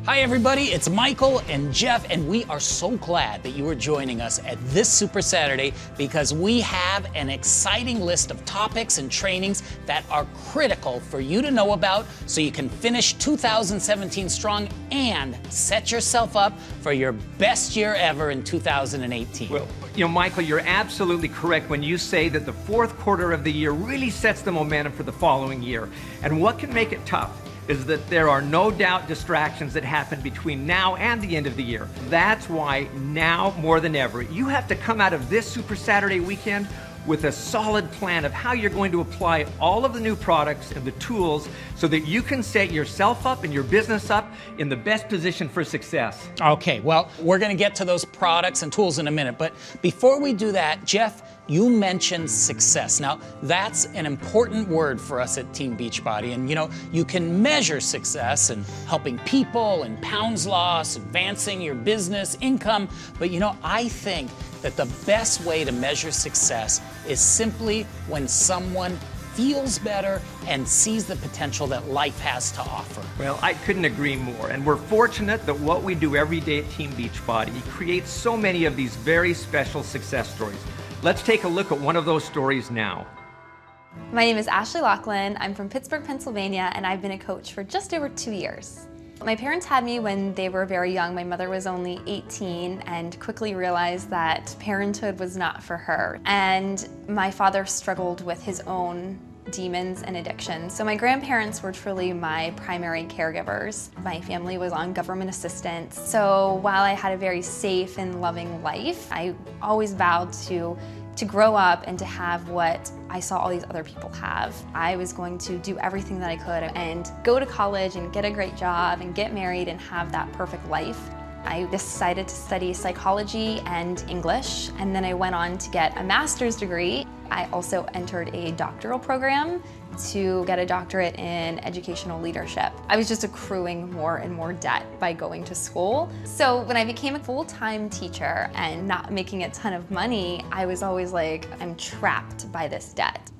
Hi everybody, it's Michael and Jeff, and we are so glad that you are joining us at this Super Saturday because we have an exciting list of topics and trainings that are critical for you to know about so you can finish 2017 strong and set yourself up for your best year ever in 2018. Well, Michael, you're absolutely correct when you say that the fourth quarter of the year really sets the momentum for the following year. And what can make it tough is that there are no doubt distractions that happen between now and the end of the year. That's why now more than ever, you have to come out of this Super Saturday weekend with a solid plan of how you're going to apply all of the new products and the tools so that you can set yourself up and your business up in the best position for success. Okay, well, we're gonna get to those products and tools in a minute, but before we do that, Jeff, you mentioned success. Now, that's an important word for us at Team Beachbody, and you can measure success in helping people and pounds lost, advancing your business, income, but I think that the best way to measure success is simply when someone feels better and sees the potential that life has to offer. Well, I couldn't agree more, and we're fortunate that what we do every day at Team Beachbody creates so many of these very special success stories. Let's take a look at one of those stories now. My name is Ashley Lachlan. I'm from Pittsburgh, Pennsylvania, and I've been a coach for just over 2 years. My parents had me when they were very young. My mother was only 18 and quickly realized that parenthood was not for her. And my father struggled with his own demons and addictions. So my grandparents were truly my primary caregivers. My family was on government assistance. So while I had a very safe and loving life, I always vowed to grow up and to have what I saw all these other people have. I was going to do everything that I could and go to college and get a great job and get married and have that perfect life. I decided to study psychology and English, and then I went on to get a master's degree. I also entered a doctoral program to get a doctorate in educational leadership. I was just accruing more and more debt by going to school. So when I became a full-time teacher and not making a ton of money, I was always like, I'm trapped by this debt.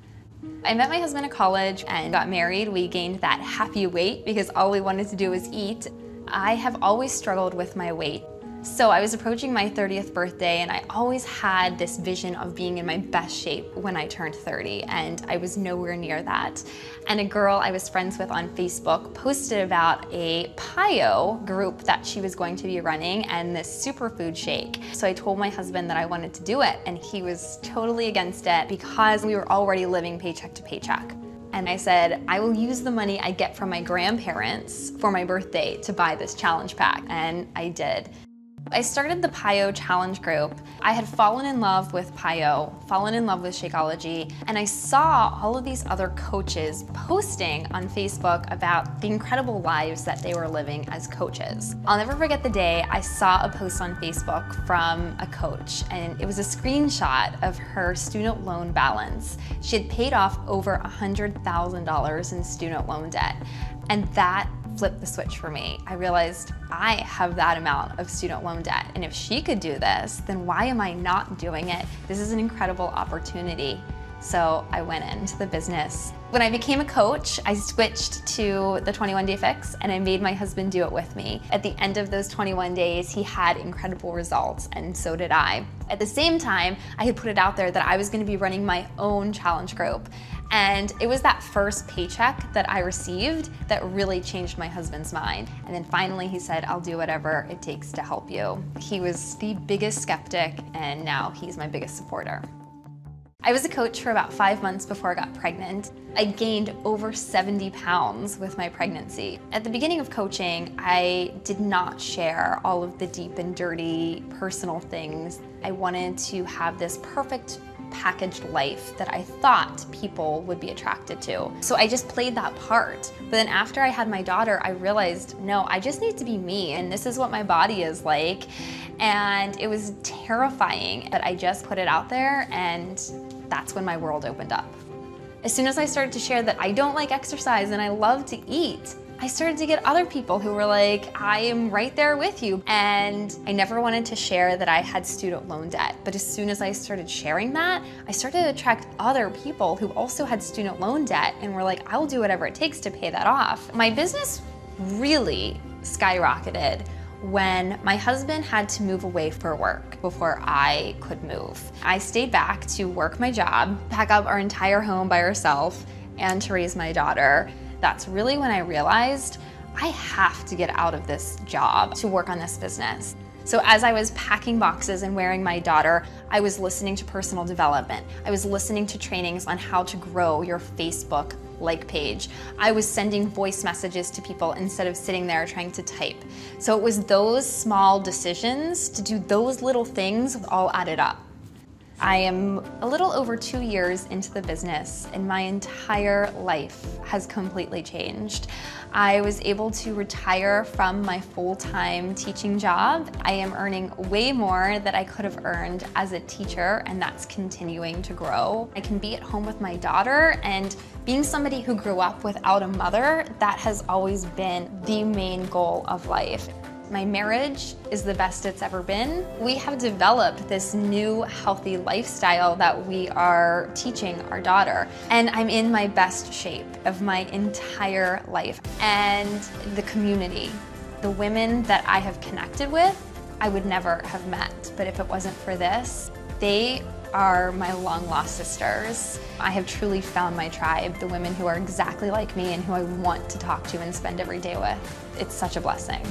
I met my husband at college and got married. We gained that happy weight because all we wanted to do was eat. I have always struggled with my weight. So I was approaching my 30th birthday and I always had this vision of being in my best shape when I turned 30, and I was nowhere near that. And a girl I was friends with on Facebook posted about a PIO group that she was going to be running and this superfood shake. So I told my husband that I wanted to do it, and he was totally against it because we were already living paycheck to paycheck. And I said, I will use the money I get from my grandparents for my birthday to buy this challenge pack, and I did. I started the PIO challenge group. I had fallen in love with PIO, fallen in love with Shakeology, and I saw all of these other coaches posting on Facebook about the incredible lives that they were living as coaches. I'll never forget the day I saw a post on Facebook from a coach, and it was a screenshot of her student loan balance. She had paid off over $100,000 in student loan debt, and that flipped the switch for me. I realized I have that amount of student loan debt, and if she could do this, then why am I not doing it? This is an incredible opportunity. So I went into the business. When I became a coach, I switched to the 21-day fix, and I made my husband do it with me. At the end of those 21 days, he had incredible results, and so did I. At the same time, I had put it out there that I was gonna be running my own challenge group. And it was that first paycheck that I received that really changed my husband's mind. And then finally he said, I'll do whatever it takes to help you. He was the biggest skeptic, and now he's my biggest supporter. I was a coach for about 5 months before I got pregnant. I gained over 70 pounds with my pregnancy. At the beginning of coaching, I did not share all of the deep and dirty personal things. I wanted to have this perfect packaged life that I thought people would be attracted to. So I just played that part. But then after I had my daughter, I realized, no, I just need to be me, and this is what my body is like. And it was terrifying, but I just put it out there, and that's when my world opened up. As soon as I started to share that I don't like exercise and I love to eat, I started to get other people who were like, I am right there with you. And I never wanted to share that I had student loan debt. But as soon as I started sharing that, I started to attract other people who also had student loan debt and were like, I'll do whatever it takes to pay that off. My business really skyrocketed when my husband had to move away for work before I could move. I stayed back to work my job, pack up our entire home by herself, and to raise my daughter. That's really when I realized I have to get out of this job to work on this business. So as I was packing boxes and wearing my daughter, I was listening to personal development. I was listening to trainings on how to grow your Facebook like page. I was sending voice messages to people instead of sitting there trying to type. So it was those small decisions to do those little things all added up. I am a little over 2 years into the business and my entire life has completely changed. I was able to retire from my full-time teaching job. I am earning way more than I could have earned as a teacher, and that's continuing to grow. I can be at home with my daughter, and being somebody who grew up without a mother, that has always been the main goal of life. My marriage is the best it's ever been. We have developed this new healthy lifestyle that we are teaching our daughter. And I'm in my best shape of my entire life. And the community, the women that I have connected with, I would never have met. But if it wasn't for this, they are my long-lost sisters. I have truly found my tribe, the women who are exactly like me and who I want to talk to and spend every day with. It's such a blessing.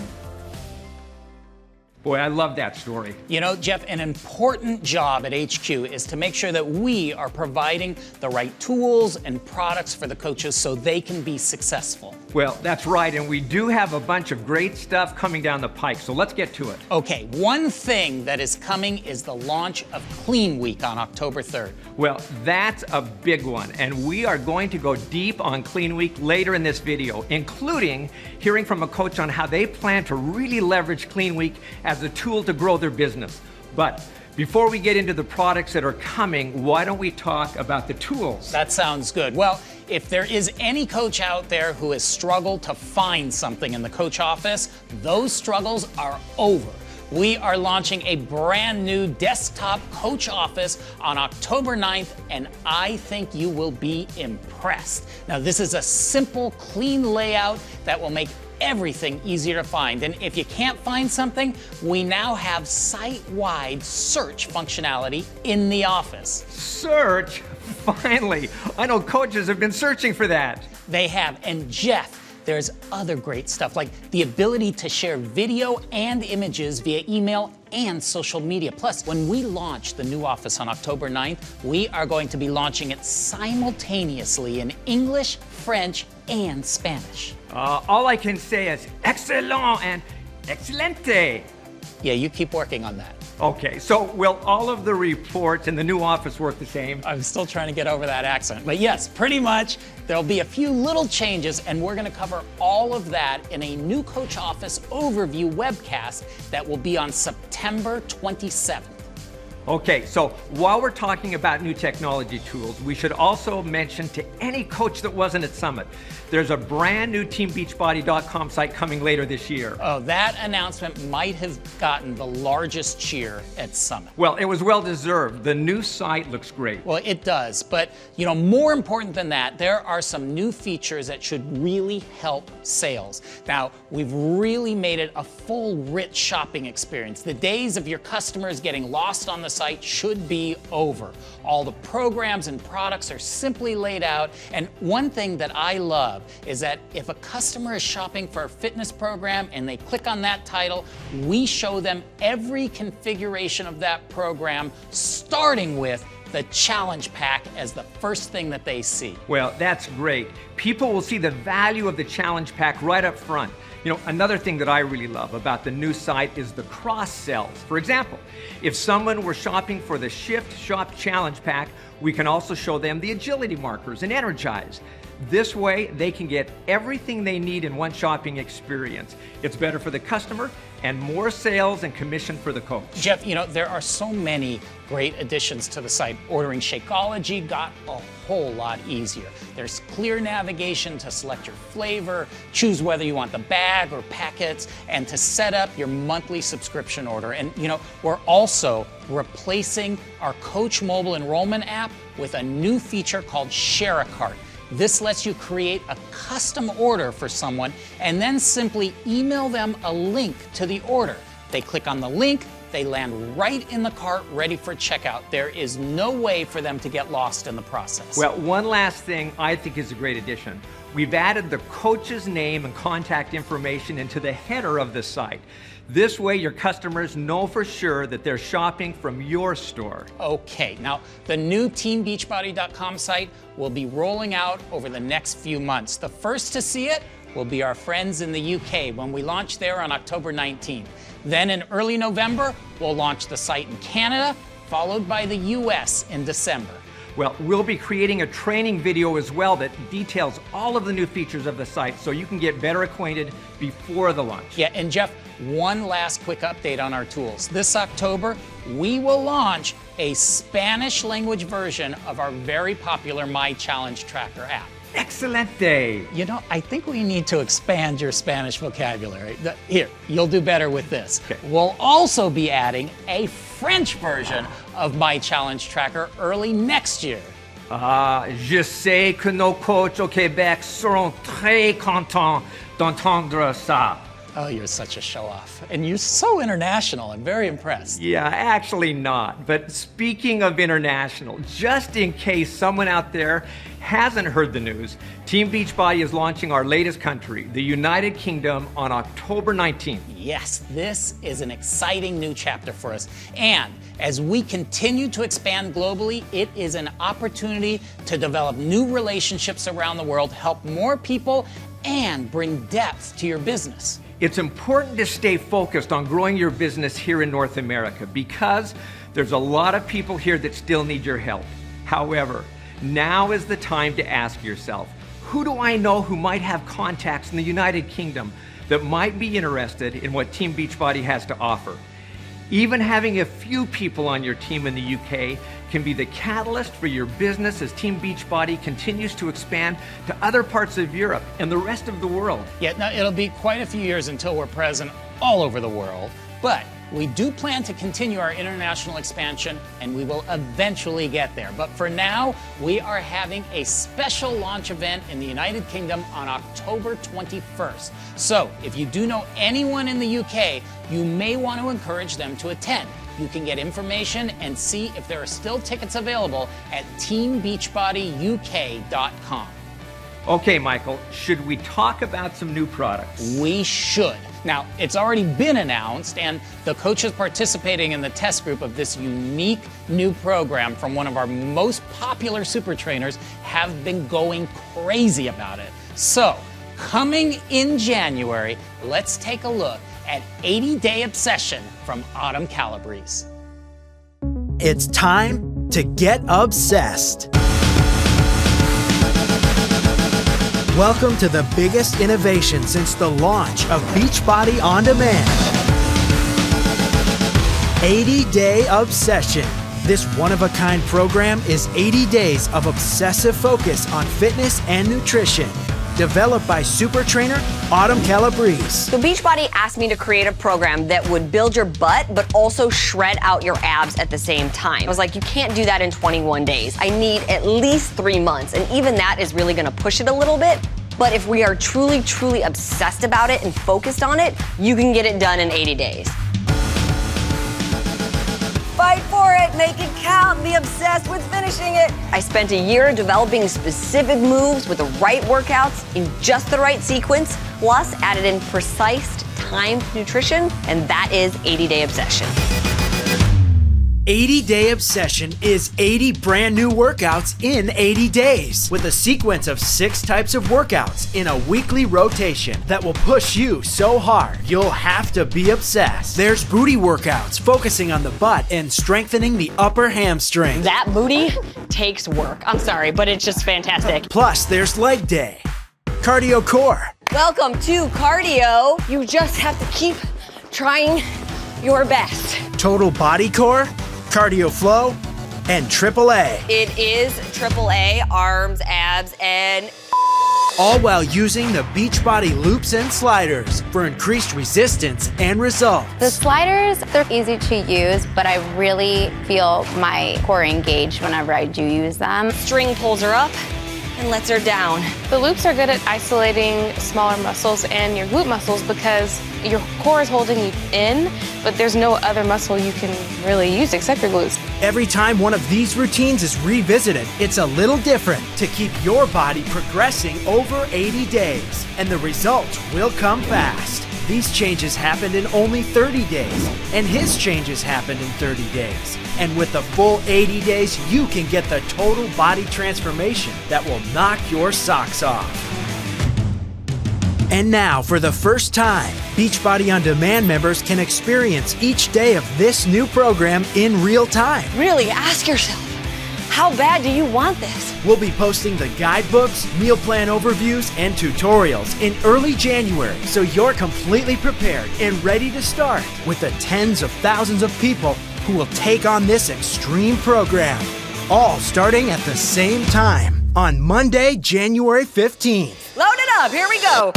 Boy, I love that story. You know, Jeff, an important job at HQ is to make sure that we are providing the right tools and products for the coaches so they can be successful. Well, that's right, and we do have a bunch of great stuff coming down the pike, so let's get to it. Okay, one thing that is coming is the launch of Clean Week on October 3rd. Well, that's a big one, and we are going to go deep on Clean Week later in this video, including hearing from a coach on how they plan to really leverage Clean Week as a tool to grow their business. But before we get into the products that are coming, why don't we talk about the tools? That sounds good. Well, if there is any coach out there who has struggled to find something in the coach office, those struggles are over. We are launching a brand new desktop coach office on October 9th, and I think you will be impressed. Now, this is a simple, clean layout that will make everything easier to find. And if you can't find something, we now have site-wide search functionality in the office. Search? Finally! I know coaches have been searching for that. They have. And Jeff, there's other great stuff like the ability to share video and images via email and social media. Plus, when we launch the new office on October 9th, we are going to be launching it simultaneously in English, French, and Spanish. All I can say is excellent and excelente. Yeah, you keep working on that. Okay, so will all of the reports in the new office work the same? I'm still trying to get over that accent. But yes, pretty much. There'll be a few little changes, and we're going to cover all of that in a new Coach Office overview webcast that will be on September 27th. Okay, so while we're talking about new technology tools, we should also mention to any coach that wasn't at Summit, there's a brand new teambeachbody.com site coming later this year. Oh, that announcement might have gotten the largest cheer at Summit. Well, it was well deserved. The new site looks great. Well, it does, but you know, more important than that, there are some new features that should really help sales. Now, we've really made it a full, rich shopping experience. The days of your customers getting lost on the site should be over. All the programs and products are simply laid out, and one thing that I love is that if a customer is shopping for a fitness program and they click on that title, we show them every configuration of that program, starting with the challenge pack as the first thing that they see. Well, that's great. People will see the value of the challenge pack right up front. You know, another thing that I really love about the new site is the cross sells. For example, if someone were shopping for the Shift Shop Challenge Pack, we can also show them the agility markers and Energize. This way, they can get everything they need in one shopping experience. It's better for the customer and more sales and commission for the coach. Jeff, you know, there are so many great additions to the site. Ordering Shakeology got a whole lot easier. There's clear navigation to select your flavor, choose whether you want the bag or packets, and to set up your monthly subscription order. And you know, we're also replacing our Coach mobile enrollment app with a new feature called Share a Cart. This lets you create a custom order for someone and then simply email them a link to the order. They click on the link, they land right in the cart ready for checkout. There is no way for them to get lost in the process. Well, one last thing I think is a great addition. We've added the coach's name and contact information into the header of the site. This way your customers know for sure that they're shopping from your store. Okay, now the new teambeachbody.com site will be rolling out over the next few months. The first to see it will be our friends in the UK when we launch there on October 19th. Then in early November, we'll launch the site in Canada, followed by the US in December. Well, we'll be creating a training video as well that details all of the new features of the site so you can get better acquainted before the launch. Yeah, and Jeff, one last quick update on our tools. This October, we will launch a Spanish language version of our very popular My Challenge Tracker app. Excelente! You know, I think we need to expand your Spanish vocabulary. Here, you'll do better with this. Okay. We'll also be adding a French version of My Challenge Tracker early next year. Je sais que nos coachs au Québec seront très contents d'entendre ça. Oh, you're such a show-off. And you're so international. I'm very impressed. Yeah, actually not. But speaking of international, just in case someone out there hasn't heard the news, Team Beachbody is launching our latest country, the United Kingdom, on October 19th. Yes, this is an exciting new chapter for us. And as we continue to expand globally, it is an opportunity to develop new relationships around the world, help more people, and bring depth to your business. It's important to stay focused on growing your business here in North America because there's a lot of people here that still need your help. However, now is the time to ask yourself, who do I know who might have contacts in the United Kingdom that might be interested in what Team Beachbody has to offer? Even having a few people on your team in the UK can be the catalyst for your business as Team Beachbody continues to expand to other parts of Europe and the rest of the world. Yeah, now it'll be quite a few years until we're present all over the world, but we do plan to continue our international expansion and we will eventually get there. But for now, we are having a special launch event in the United Kingdom on October 21st. So if you do know anyone in the UK, you may want to encourage them to attend. You can get information and see if there are still tickets available at teambeachbodyuk.com. Okay, Michael, should we talk about some new products? We should. Now, it's already been announced, and the coaches participating in the test group of this unique new program from one of our most popular super trainers have been going crazy about it. So, coming in January, let's take a look at 80-Day Obsession from Autumn Calabrese. It's time to get obsessed. Welcome to the biggest innovation since the launch of Beachbody On Demand. 80-Day Obsession. This one-of-a-kind program is 80 days of obsessive focus on fitness and nutrition. Developed by super trainer Autumn Calabrese. So Beachbody asked me to create a program that would build your butt, but also shred out your abs at the same time. I was like, you can't do that in 21 days. I need at least 3 months, and even that is really gonna push it a little bit. But if we are truly, truly obsessed about it and focused on it, you can get it done in 80 days. Fight for it, make it count, be obsessed with finishing it. I spent a year developing specific moves with the right workouts in just the right sequence, plus added in precise timed nutrition, and that is 80-Day Obsession. 80-Day Obsession is 80 brand new workouts in 80 days with a sequence of 6 types of workouts in a weekly rotation that will push you so hard you'll have to be obsessed. There's booty workouts focusing on the butt and strengthening the upper hamstring. That booty takes work. I'm sorry, but it's just fantastic. Plus, there's leg day, cardio core. Welcome to cardio. You just have to keep trying your best. Total body core, cardio flow, and AAA. It is AAA, arms, abs, and all while using the Beachbody loops and sliders for increased resistance and results. The sliders, they're easy to use, but I really feel my core engaged whenever I do use them. String pulls are up, and lets her down. The loops are good at isolating smaller muscles and your glute muscles because your core is holding you in, but there's no other muscle you can really use except your glutes. Every time one of these routines is revisited, it's a little different to keep your body progressing over 80 days, and the results will come fast. These changes happened in only 30 days, and his changes happened in 30 days. And with the full 80 days, you can get the total body transformation that will knock your socks off. And now, for the first time, Beachbody On Demand members can experience each day of this new program in real time. Really, ask yourself, how bad do you want this? We'll be posting the guidebooks, meal plan overviews, and tutorials in early January, so you're completely prepared and ready to start with the tens of thousands of people who will take on this extreme program, all starting at the same time on Monday, January 15th. Load it up, here we go.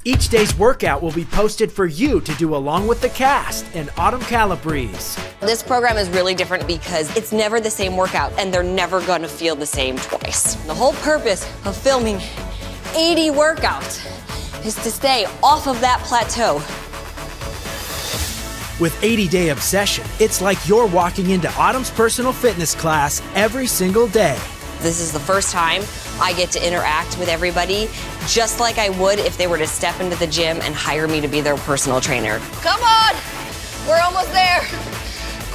Each day's workout will be posted for you to do along with the cast and Autumn Calabrese. This program is really different because it's never the same workout and they're never gonna feel the same twice. The whole purpose of filming 80 workouts is to stay off of that plateau. With 80-Day Obsession, it's like you're walking into Autumn's personal fitness class every single day. This is the first time I get to interact with everybody just like I would if they were to step into the gym and hire me to be their personal trainer. Come on, we're almost there.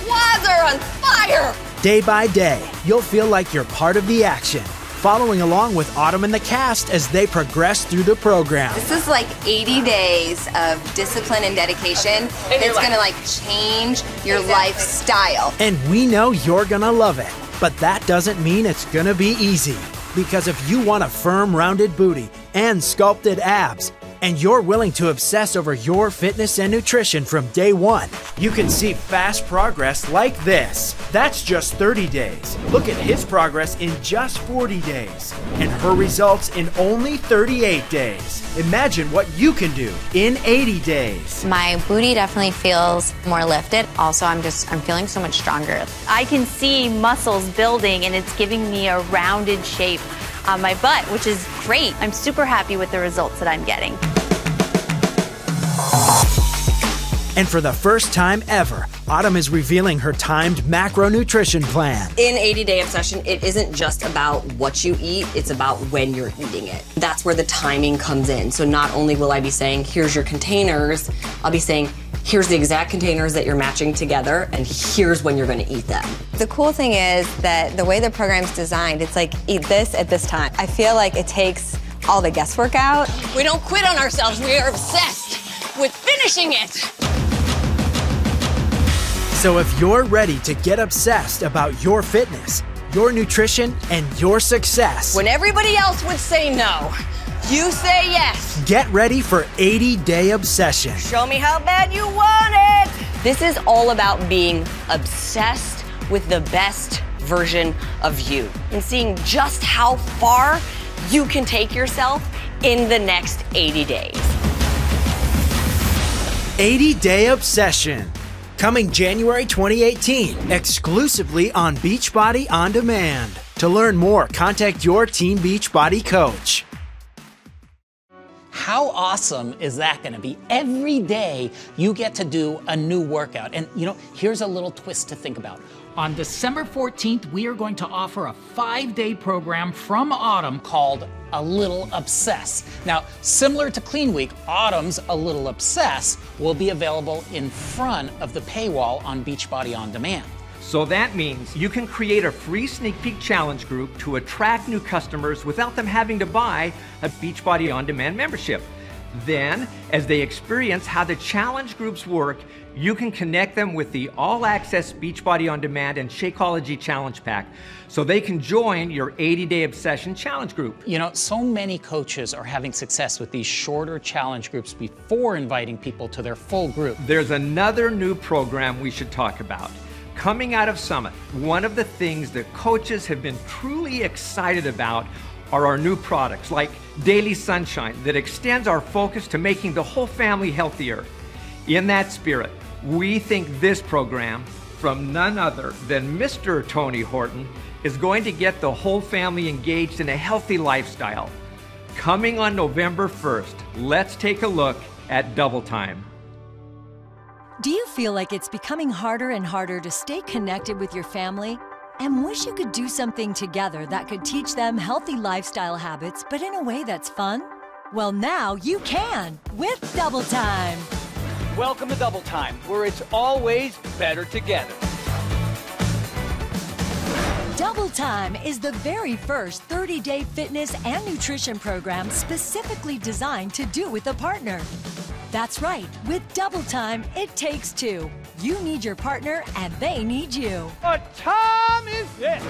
Quads are on fire. Day by day, you'll feel like you're part of the action, following along with Autumn and the cast as they progress through the program. This is like 80 days of discipline and dedication. It's gonna like change your lifestyle. And we know you're gonna love it, but that doesn't mean it's gonna be easy. Because if you want a firm, rounded booty and sculpted abs, and you're willing to obsess over your fitness and nutrition from day one, you can see fast progress like this. That's just 30 days. Look at his progress in just 40 days, and her results in only 38 days. Imagine what you can do in 80 days. My booty definitely feels more lifted. Also, I'm feeling so much stronger. I can see muscles building and it's giving me a rounded shape on my butt, which is great. I'm super happy with the results that I'm getting. And for the first time ever, Autumn is revealing her timed macronutrition plan. In 80-Day Obsession, it isn't just about what you eat, it's about when you're eating it. That's where the timing comes in. So not only will I be saying, here's your containers, I'll be saying, here's the exact containers that you're matching together, and here's when you're gonna eat them. The cool thing is that the way the program's designed, it's like, eat this at this time. I feel like it takes all the guesswork out. We don't quit on ourselves, we are obsessed with finishing it. So if you're ready to get obsessed about your fitness, your nutrition, and your success, When everybody else would say no, you say yes. get ready for 80-Day Obsession. Show me how bad you want it. This is all about being obsessed with the best version of you and seeing just how far you can take yourself in the next 80 days. 80-Day Obsession, coming January 2018, exclusively on Beachbody On Demand. To learn more, contact your Team Beachbody coach. How awesome is that going to be? Every day you get to do a new workout. And you know, here's a little twist to think about. On December 14th, we are going to offer a 5-day program from Autumn called A Little Obsess. Now, similar to Clean Week, Autumn's A Little Obsess will be available in front of the paywall on Beachbody On Demand. So that means you can create a free sneak peek challenge group to attract new customers without them having to buy a Beachbody On Demand membership. Then, as they experience how the challenge groups work, you can connect them with the all-access Beachbody On Demand and Shakeology Challenge Pack so they can join your 80-Day Obsession challenge group. You know, so many coaches are having success with these shorter challenge groups before inviting people to their full group. There's another new program we should talk about. Coming out of Summit, one of the things that coaches have been truly excited about are our new products like Daily Sunshine that extends our focus to making the whole family healthier. In that spirit, we think this program from none other than Mr. Tony Horton is going to get the whole family engaged in a healthy lifestyle. Coming on November 1st, let's take a look at Double Time. Do you feel like it's becoming harder and harder to stay connected with your family? And wish you could do something together that could teach them healthy lifestyle habits, but in a way that's fun? Well, now you can with Double Time. Welcome to Double Time, where it's always better together. Double Time is the very first 30-day fitness and nutrition program specifically designed to do with a partner. That's right, with Double Time, it takes two. You need your partner and they need you. What time is it?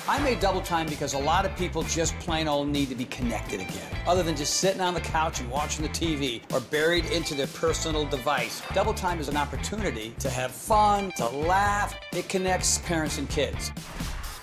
I made Double Time because a lot of people just plain old need to be connected again. Other than just sitting on the couch and watching the TV or buried into their personal device. Double Time is an opportunity to have fun, to laugh. It connects parents and kids.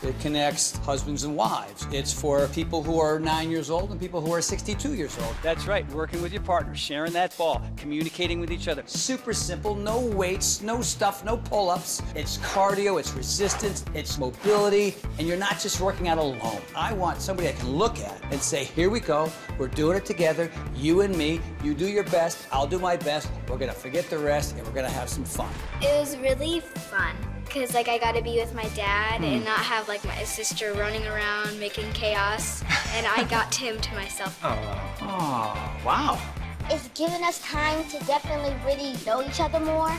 It connects husbands and wives. It's for people who are 9 years old and people who are 62 years old. That's right, working with your partner, sharing that ball, communicating with each other. Super simple, no weights, no stuff, no pull-ups. It's cardio, it's resistance, it's mobility, and you're not just working out alone. I want somebody I can look at and say, here we go, we're doing it together, you and me, you do your best, I'll do my best, we're gonna forget the rest, and we're gonna have some fun. It was really fun. Because I got to be with my dad and not have my sister running around making chaos, and I got Tim to myself. Oh, wow. It's given us time to definitely really know each other more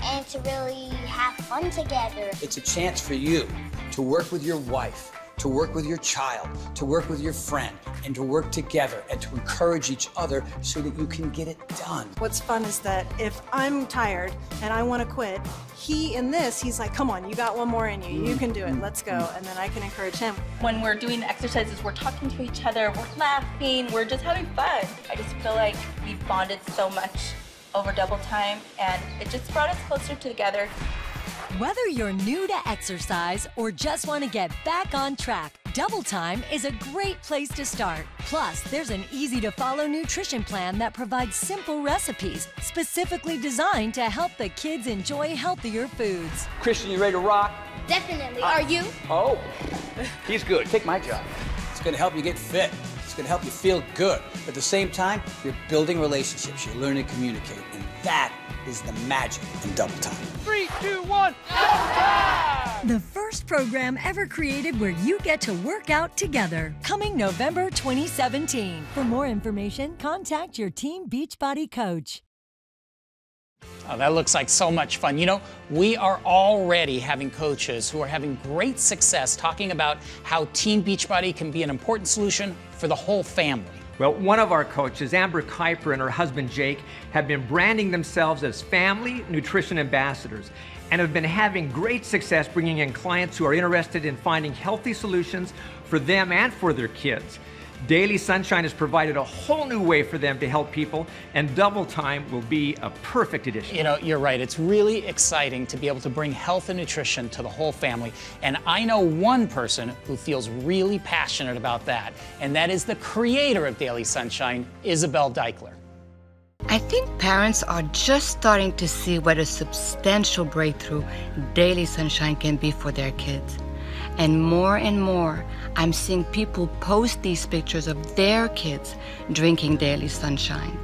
and to really have fun together. It's a chance for you to work with your wife, to work with your child, to work with your friend, and to work together and to encourage each other so that you can get it done. What's fun is that if I'm tired and I want to quit, he's like, come on, you got one more in you. You can do it. Let's go. And then I can encourage him. When we're doing the exercises, we're talking to each other, we're laughing, we're just having fun. I just feel like we bonded so much over Double Time, and it just brought us closer together. Whether you're new to exercise or just want to get back on track, Double Time is a great place to start. Plus, there's an easy-to-follow nutrition plan that provides simple recipes specifically designed to help the kids enjoy healthier foods. Christian, you ready to rock? Definitely. Are you? Oh, he's good. Take my job. It's going to help you get fit. It's going to help you feel good. At the same time, you're building relationships. You're learning to communicate. And that is the magic in Double Time. 3, 2, 1, Double Time! The first program ever created where you get to work out together. Coming November 2017. For more information, contact your Team Beachbody coach. Oh, that looks like so much fun. You know, we are already having coaches who are having great success talking about how Team Beachbody can be an important solution for the whole family. Well, one of our coaches, Amber Kuiper, and her husband Jake have been branding themselves as family nutrition ambassadors and have been having great success bringing in clients who are interested in finding healthy solutions for them and for their kids. Daily Sunshine has provided a whole new way for them to help people, and Double Time will be a perfect addition. You know, you're right. It's really exciting to be able to bring health and nutrition to the whole family. And I know one person who feels really passionate about that, and that is the creator of Daily Sunshine, Isabel Deichler. I think parents are just starting to see what a substantial breakthrough Daily Sunshine can be for their kids. And more, I'm seeing people post these pictures of their kids drinking Daily Sunshine.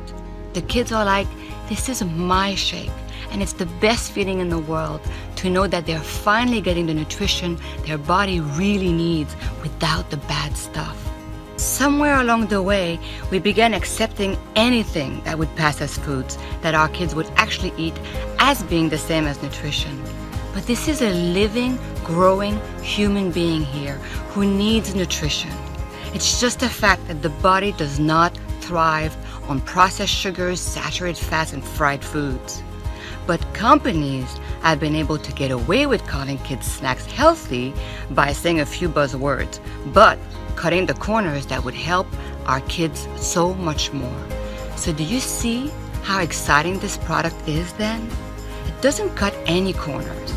The kids are like, this is my shake, and it's the best feeling in the world to know that they're finally getting the nutrition their body really needs without the bad stuff. Somewhere along the way, we began accepting anything that would pass as foods that our kids would actually eat as being the same as nutrition. But this is a living, growing human being here who needs nutrition. It's just a fact that the body does not thrive on processed sugars, saturated fats, and fried foods. But companies have been able to get away with calling kids' snacks healthy by saying a few buzzwords, but cutting the corners that would help our kids so much more. So do you see how exciting this product is then? It doesn't cut any corners.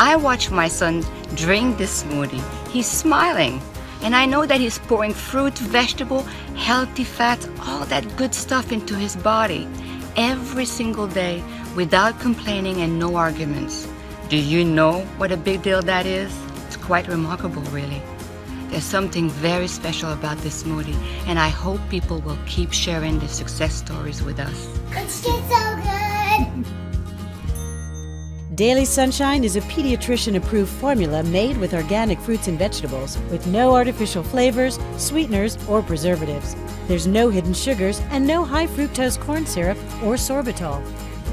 I watch my son drink this smoothie. He's smiling. And I know that he's pouring fruit, vegetable, healthy fats, all that good stuff into his body every single day without complaining and no arguments. Do you know what a big deal that is? It's quite remarkable, really. There's something very special about this smoothie, and I hope people will keep sharing their success stories with us. It's just so good! Daily Sunshine is a pediatrician-approved formula made with organic fruits and vegetables with no artificial flavors, sweeteners, or preservatives. There's no hidden sugars and no high fructose corn syrup or sorbitol.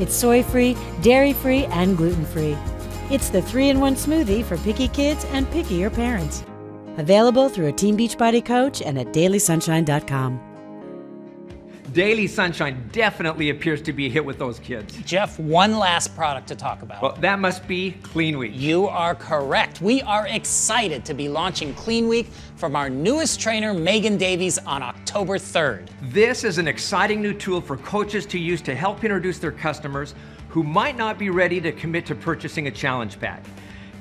It's soy-free, dairy-free, and gluten-free. It's the 3-in-1 smoothie for picky kids and pickier parents. Available through a Team Beachbody coach and at dailysunshine.com. Daily Sunshine definitely appears to be a hit with those kids. Jeff, one last product to talk about. Well, that must be Clean Week. You are correct. We are excited to be launching Clean Week from our newest trainer, Megan Davies, on October 3rd. This is an exciting new tool for coaches to use to help introduce their customers who might not be ready to commit to purchasing a challenge pack.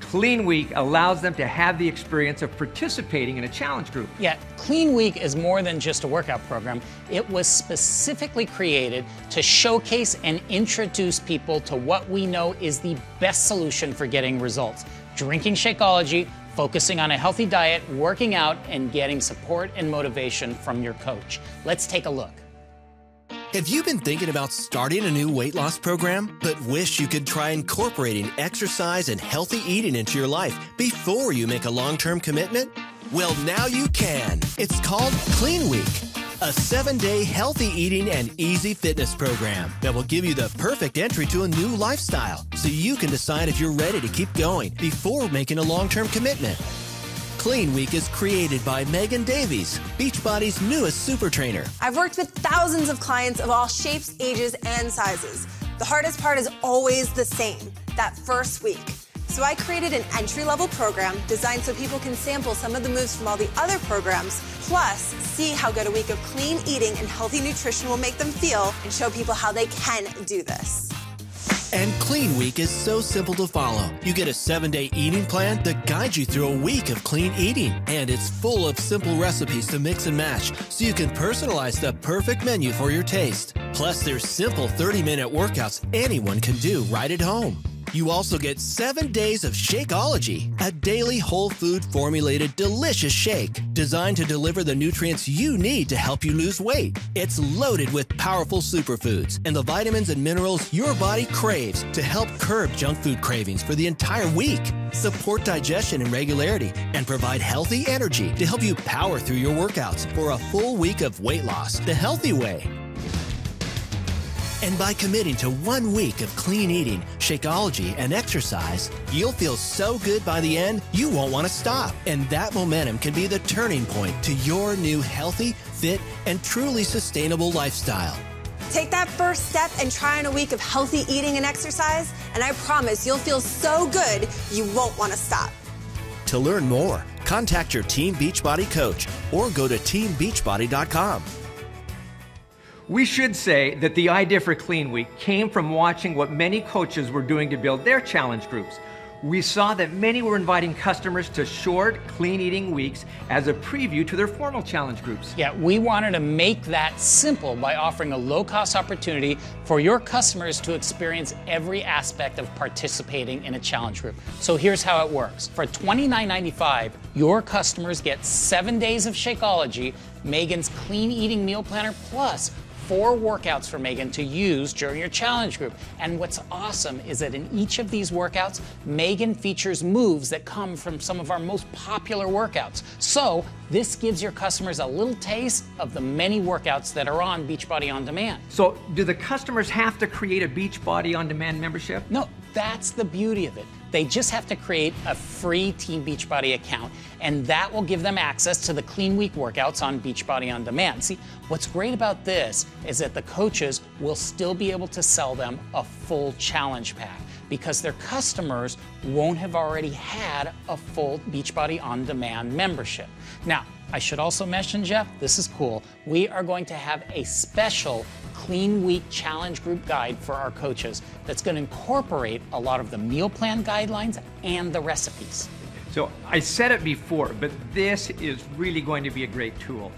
Clean Week allows them to have the experience of participating in a challenge group. Yeah, Clean Week is more than just a workout program. It was specifically created to showcase and introduce people to what we know is the best solution for getting results. Drinking Shakeology, focusing on a healthy diet, working out, and getting support and motivation from your coach. Let's take a look. Have you been thinking about starting a new weight loss program, but wish you could try incorporating exercise and healthy eating into your life before you make a long-term commitment? Well, now you can. It's called Clean Week, a 7-day healthy eating and easy fitness program that will give you the perfect entry to a new lifestyle so you can decide if you're ready to keep going before making a long-term commitment. Clean Week is created by Megan Davies, Beachbody's newest super trainer. I've worked with thousands of clients of all shapes, ages, and sizes. The hardest part is always the same, that first week. So I created an entry-level program designed so people can sample some of the moves from all the other programs, plus see how good a week of clean eating and healthy nutrition will make them feel and show people how they can do this. And Clean Week is so simple to follow. You get a 7-day eating plan that guides you through a week of clean eating. And it's full of simple recipes to mix and match, so you can personalize the perfect menu for your taste. Plus, there's simple 30-minute workouts anyone can do right at home. You also get 7 days of Shakeology, a daily whole food formulated delicious shake designed to deliver the nutrients you need to help you lose weight. It's loaded with powerful superfoods and the vitamins and minerals your body craves to help curb junk food cravings for the entire week, support digestion and regularity, and provide healthy energy to help you power through your workouts for a full week of weight loss the healthy way. And by committing to 1 week of clean eating, Shakeology, and exercise, you'll feel so good by the end, you won't want to stop. And that momentum can be the turning point to your new healthy, fit, and truly sustainable lifestyle. Take that first step and try on a week of healthy eating and exercise, and I promise you'll feel so good you won't want to stop. To learn more, contact your Team Beachbody coach or go to teambeachbody.com. We should say that the idea for Clean Week came from watching what many coaches were doing to build their challenge groups. We saw that many were inviting customers to short, clean eating weeks as a preview to their formal challenge groups. Yeah, we wanted to make that simple by offering a low-cost opportunity for your customers to experience every aspect of participating in a challenge group. So here's how it works. For $29.95, your customers get 7 days of Shakeology, Megan's clean eating meal planner, plus 4 workouts for Megan to use during your challenge group. And what's awesome is that in each of these workouts, Megan features moves that come from some of our most popular workouts. So this gives your customers a little taste of the many workouts that are on Beachbody On Demand. So do the customers have to create a Beachbody On Demand membership? No, that's the beauty of it. They just have to create a free Team Beachbody account, and that will give them access to the Clean Week workouts on Beachbody On Demand. See, what's great about this is that the coaches will still be able to sell them a full challenge pack because their customers won't have already had a full Beachbody On Demand membership. Now, I should also mention, Jeff, this is cool. We are going to have a special Clean Week Challenge Group guide for our coaches that's going to incorporate a lot of the meal plan guidelines and the recipes. So I said it before, but this is really going to be a great tool.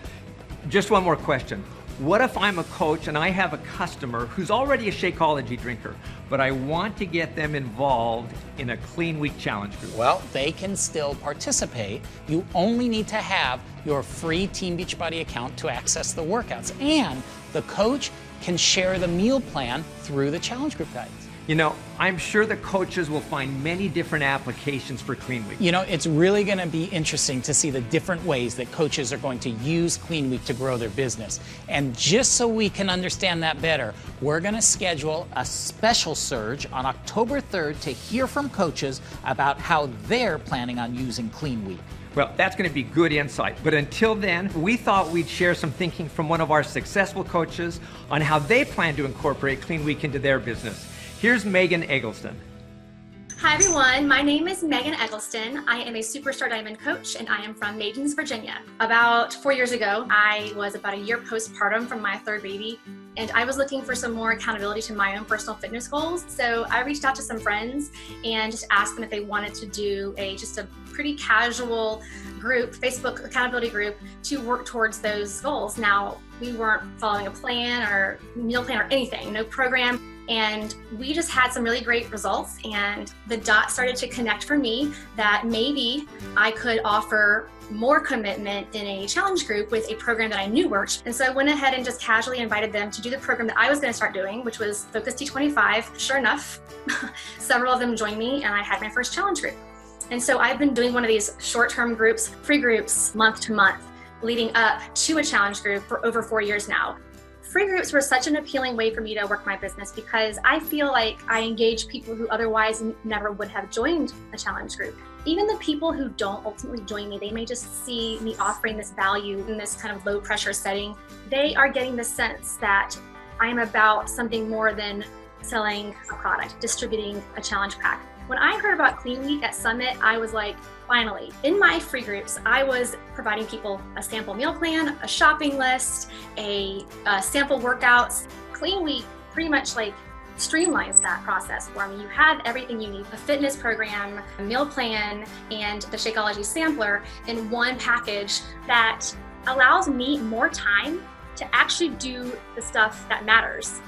Just one more question. What if I'm a coach and I have a customer who's already a Shakeology drinker, but I want to get them involved in a Clean Week Challenge group? Well, they can still participate. You only need to have your free Team Beachbody account to access the workouts. And the coach can share the meal plan through the challenge group guides. You know, I'm sure the coaches will find many different applications for Clean Week. You know, it's really going to be interesting to see the different ways that coaches are going to use Clean Week to grow their business. And just so we can understand that better, we're going to schedule a special surge on October 3rd to hear from coaches about how they're planning on using Clean Week. Well, that's going to be good insight. But until then, we thought we'd share some thinking from one of our successful coaches on how they plan to incorporate Clean Week into their business. Here's Megan Eggleston. Hi everyone, my name is Megan Eggleston. I am a Superstar Diamond coach and I am from Maidens, Virginia. About 4 years ago, I was about a year postpartum from my third baby and I was looking for some more accountability to my own personal fitness goals. So I reached out to some friends and just asked them if they wanted to do just a pretty casual group, Facebook accountability group to work towards those goals. Now, we weren't following a plan or meal plan or anything, no program. And we just had some really great results and the dots started to connect for me that maybe I could offer more commitment in a challenge group with a program that I knew worked. And so I went ahead and just casually invited them to do the program that I was going to start doing, which was Focus T25. Sure enough, several of them joined me and I had my first challenge group. And so I've been doing one of these short-term groups, free groups, month to month, leading up to a challenge group for over 4 years now. Free groups were such an appealing way for me to work my business because I feel like I engage people who otherwise never would have joined a challenge group. Even the people who don't ultimately join me, they may just see me offering this value in this kind of low pressure setting. They are getting the sense that I am about something more than selling a product, distributing a challenge pack. When I heard about Clean Week at Summit, I was like, finally. In my free groups, I was providing people a sample meal plan, a shopping list, a sample workouts. Clean Week pretty much like streamlines that process for me. You have everything you need, a fitness program, a meal plan, and the Shakeology sampler in one package that allows me more time to actually do the stuff that matters.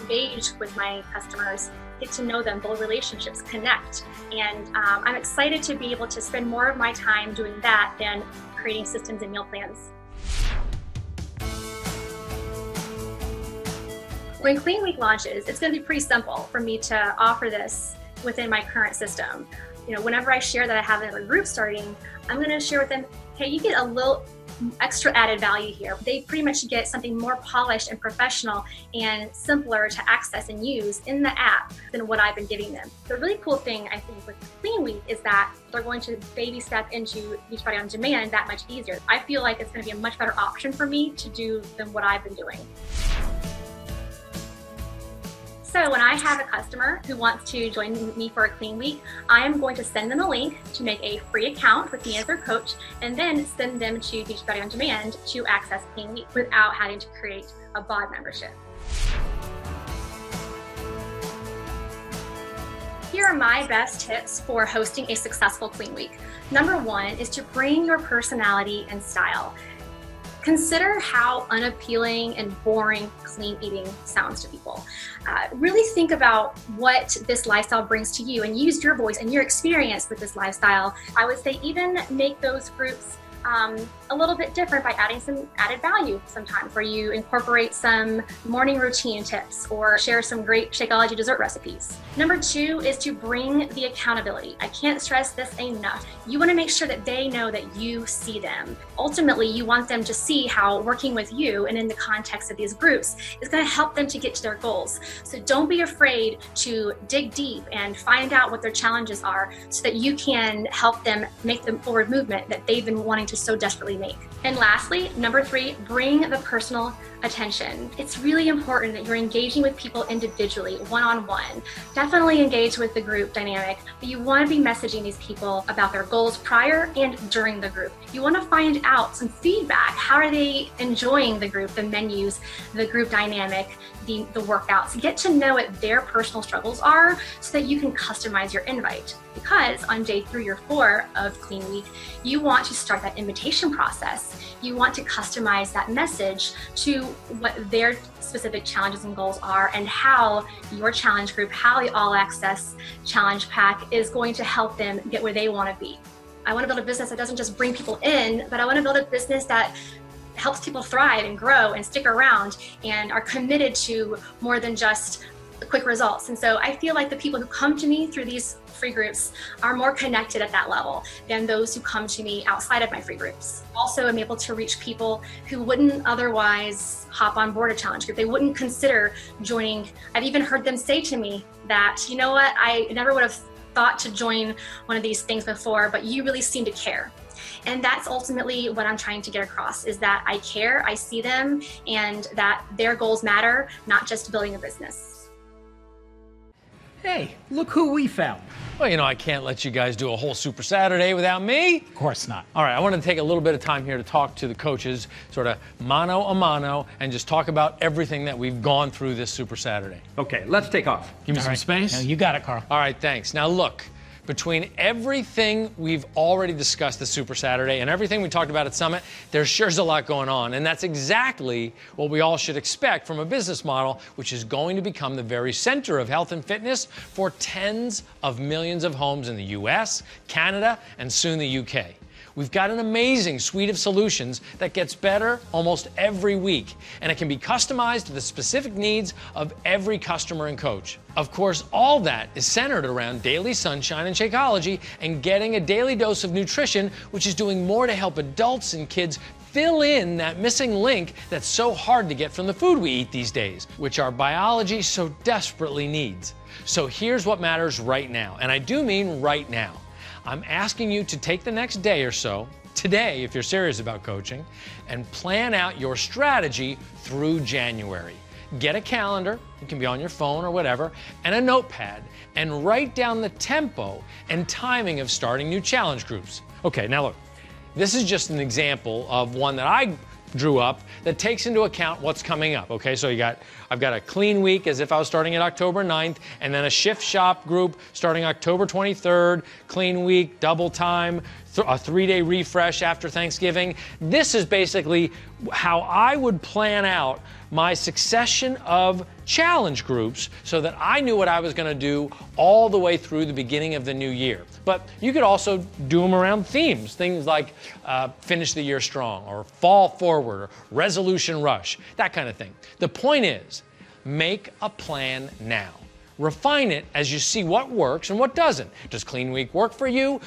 Engage with my customers, get to know them, build relationships, connect. And I'm excited to be able to spend more of my time doing that than creating systems and meal plans. When Clean Week launches, it's going to be pretty simple for me to offer this within my current system. You know, whenever I share that I have another group starting, I'm going to share with them, hey, you get a little extra added value here. They pretty much get something more polished and professional and simpler to access and use in the app than what I've been giving them. The really cool thing I think with Clean Week is that they're going to baby step into Beachbody on Demand that much easier. I feel like it's going to be a much better option for me to do than what I've been doing. So when I have a customer who wants to join me for a Clean Week, I am going to send them a link to make a free account with me as their coach and then send them to Beachbody on Demand to access Clean Week without having to create a BOD membership. Here are my best tips for hosting a successful Clean Week. Number one is to bring your personality and style. Consider how unappealing and boring clean eating sounds to people. Really think about what this lifestyle brings to you and use your voice and your experience with this lifestyle. I would say even make those groups a little bit different by adding some added value sometimes, where you incorporate some morning routine tips or share some great Shakeology dessert recipes. Number two is to bring the accountability. I can't stress this enough. You want to make sure that they know that you see them. Ultimately, you want them to see how working with you and in the context of these groups is going to help them to get to their goals. So don't be afraid to dig deep and find out what their challenges are so that you can help them make the forward movement that they've been wanting to so desperately make. And lastly, number three, bring the personal attention. It's really important that you're engaging with people individually, one-on-one. Definitely engage with the group dynamic, but you want to be messaging these people about their goals prior and during the group. You want to find out some feedback. How are they enjoying the group, the menus, the group dynamic, the workouts? Get to know what their personal struggles are so that you can customize your invite. Because on day 3 or 4 of Clean Week, you want to start that invitation process. You want to customize that message to what their specific challenges and goals are and how your challenge group, how the All Access Challenge Pack is going to help them get where they want to be. I want to build a business that doesn't just bring people in, but I want to build a business that helps people thrive and grow and stick around and are committed to more than just quick results. And so I feel like the people who come to me through these free groups are more connected at that level than those who come to me outside of my free groups. Also, I'm able to reach people who wouldn't otherwise hop on board a challenge group. They wouldn't consider joining. I've even heard them say to me that, you know what, I never would have thought to join one of these things before, but you really seem to care. And that's ultimately what I'm trying to get across, is that I care, I see them, and that their goals matter, not just building a business. Hey, look who we found. Well, you know, I can't let you guys do a whole Super Saturday without me. Of course not. All right, I want to take a little bit of time here to talk to the coaches, sort of mano a mano, and just talk about everything that we've gone through this Super Saturday. Okay, let's take off. Give me some space. No, you got it, Carl. All right, thanks. Now look, between everything we've already discussed this Super Saturday and everything we talked about at Summit, there sure's a lot going on. And that's exactly what we all should expect from a business model which is going to become the very center of health and fitness for tens of millions of homes in the US, Canada, and soon the UK. We've got an amazing suite of solutions that gets better almost every week, and it can be customized to the specific needs of every customer and coach. Of course, all that is centered around daily sunshine and Shakeology and getting a daily dose of nutrition, which is doing more to help adults and kids fill in that missing link that's so hard to get from the food we eat these days, which our biology so desperately needs. So here's what matters right now, and I do mean right now. I'm asking you to take the next day or so, today if you're serious about coaching, and plan out your strategy through January. Get a calendar, it can be on your phone or whatever, and a notepad, and write down the tempo and timing of starting new challenge groups. Okay, now look, this is just an example of one that I drew up that takes into account what's coming up. Okay, so I've got a clean week as if I was starting at October 9th, and then a shift shop group starting October 23rd, clean week, double time, a 3-day refresh after Thanksgiving. This is basically how I would plan out my succession of challenge groups so that I knew what I was going to do all the way through the beginning of the new year. But you could also do them around themes, things like finish the year strong, or fall forward, or resolution rush, that kind of thing. The point is, make a plan now. Refine it as you see what works and what doesn't. Does clean week work for you?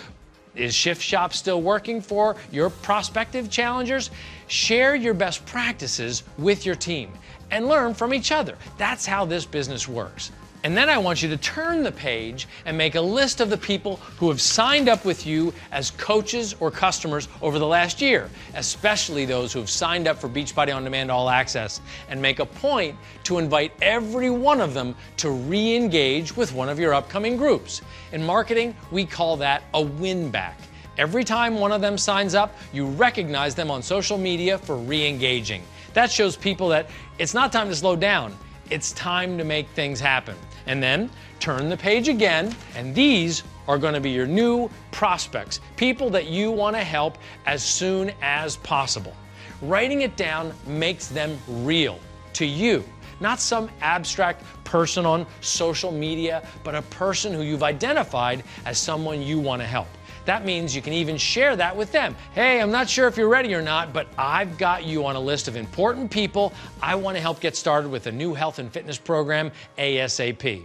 Is shift shop still working for your prospective challengers? Share your best practices with your team and learn from each other. That's how this business works. And then I want you to turn the page and make a list of the people who have signed up with you as coaches or customers over the last year, especially those who have signed up for Beachbody On Demand All Access, and make a point to invite every one of them to re-engage with one of your upcoming groups. In marketing, we call that a win-back. Every time one of them signs up, you recognize them on social media for re-engaging. That shows people that it's not time to slow down, it's time to make things happen. And then turn the page again, and these are going to be your new prospects, people that you want to help as soon as possible. Writing it down makes them real to you, not some abstract person on social media, but a person who you've identified as someone you want to help. That means you can even share that with them. Hey, I'm not sure if you're ready or not, but I've got you on a list of important people I want to help get started with a new health and fitness program ASAP.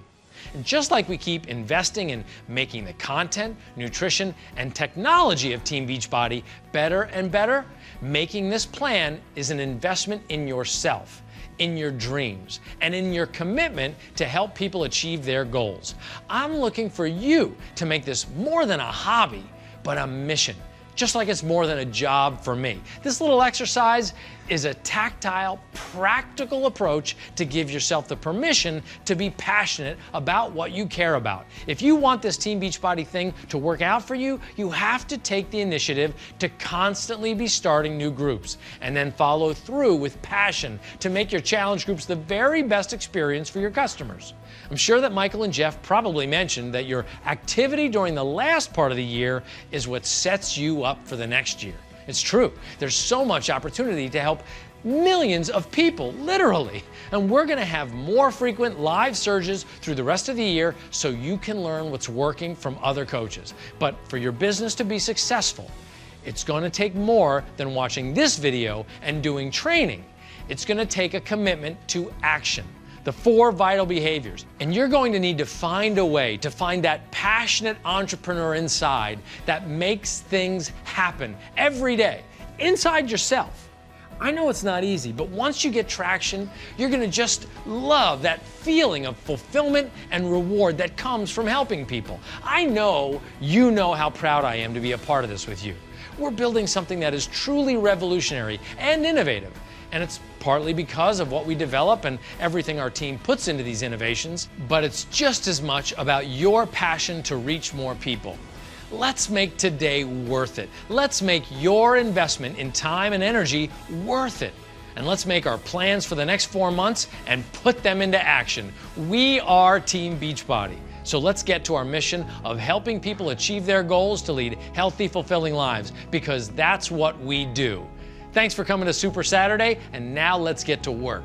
And just like we keep investing in making the content, nutrition, and technology of Team Beachbody better and better, making this plan is an investment in yourself, in your dreams, and in your commitment to help people achieve their goals. I'm looking for you to make this more than a hobby, but a mission, just like it's more than a job for me. This little exercise is a tactile, practical approach to give yourself the permission to be passionate about what you care about. If you want this Team Beachbody thing to work out for you, you have to take the initiative to constantly be starting new groups and then follow through with passion to make your challenge groups the very best experience for your customers. I'm sure that Michael and Jeff probably mentioned that your activity during the last part of the year is what sets you up for the next year. It's true. There's so much opportunity to help millions of people, literally. And we're gonna have more frequent live surges through the rest of the year so you can learn what's working from other coaches. But for your business to be successful, it's gonna take more than watching this video and doing training. It's gonna take a commitment to action. The 4 vital behaviors. And you're going to need to find a way to find that passionate entrepreneur inside that makes things happen every day, inside yourself. I know it's not easy, but once you get traction, you're gonna just love that feeling of fulfillment and reward that comes from helping people. I know you know how proud I am to be a part of this with you. We're building something that is truly revolutionary and innovative. And it's partly because of what we develop and everything our team puts into these innovations, but it's just as much about your passion to reach more people. Let's make today worth it. Let's make your investment in time and energy worth it. And let's make our plans for the next 4 months and put them into action. We are Team Beachbody. So let's get to our mission of helping people achieve their goals to lead healthy, fulfilling lives, because that's what we do. Thanks for coming to Super Saturday, and now let's get to work.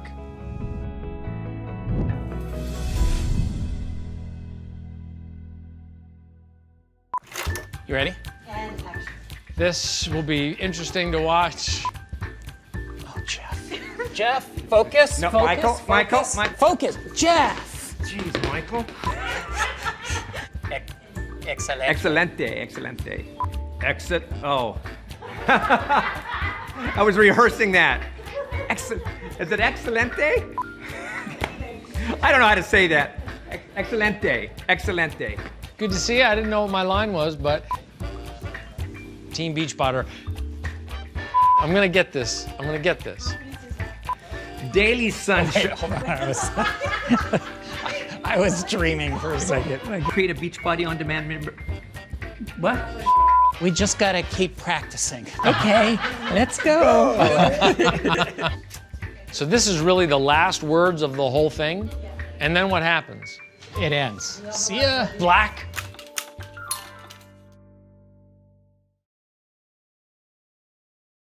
You ready? This will be interesting to watch. Oh, Jeff. Jeff, focus. No, focus, Michael, focus. Jeff. Jeez, Michael. Excelente. Excelente. Exit. Oh. I was rehearsing that. Is it excelente? I don't know how to say that. Excelente. Excelente. Good to see you. I didn't know what my line was, but Team Beachbody. I'm gonna get this. I'm gonna get this. Daily sunshine. Wait, hold on. I was dreaming for a second. Create a Beachbody on demand member. What? We just gotta keep practicing. Okay, let's go. So this is really the last words of the whole thing, and then what happens? It ends. See ya. Black